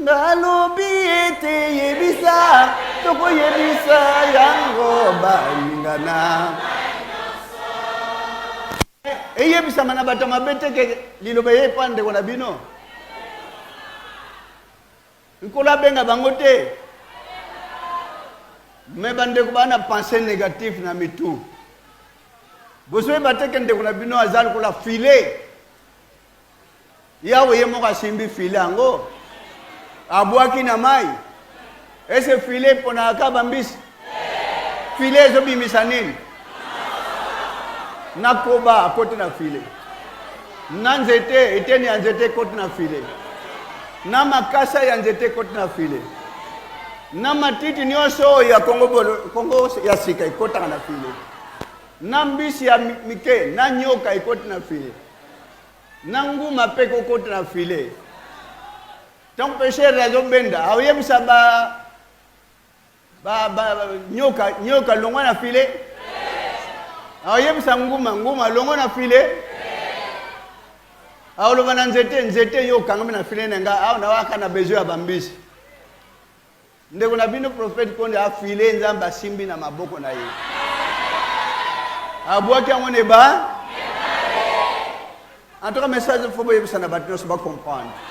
ngalobi ete yebisa toko yebisa yango balingana eyebisa mana bato mabeteke liloba yepande kona bino nkola benga bango te me bande ko bana pensée négative na mitu bosoe bateke nde kona bino azali kola filet yawe yemo kasimbi filet ango abwaki na mai ese filet pona akaba mbisi filet zo bimisa nini nakoba akote na filet na nzete eteni ya nzete kote na filet na makasa ya nzete kote na filet na matiti nyonso ya Kongo ya sika ikota na filet na mbisi ya mike na nyoka ikote na filet na nguma pe kote na filet tant péché raison benda awiyebisa nyoka longo na filet awiyebisa nguma longo na filet awoloba na nzete yoka ngami na filet nenga aw na waka na besoin ya bambisi ndeko na bino prophète KHONDE a filet nzamba asimbi na maboko na ye abwaki yango ne ba en tout cas message faut boyebisa na bato nyonso ba comprendre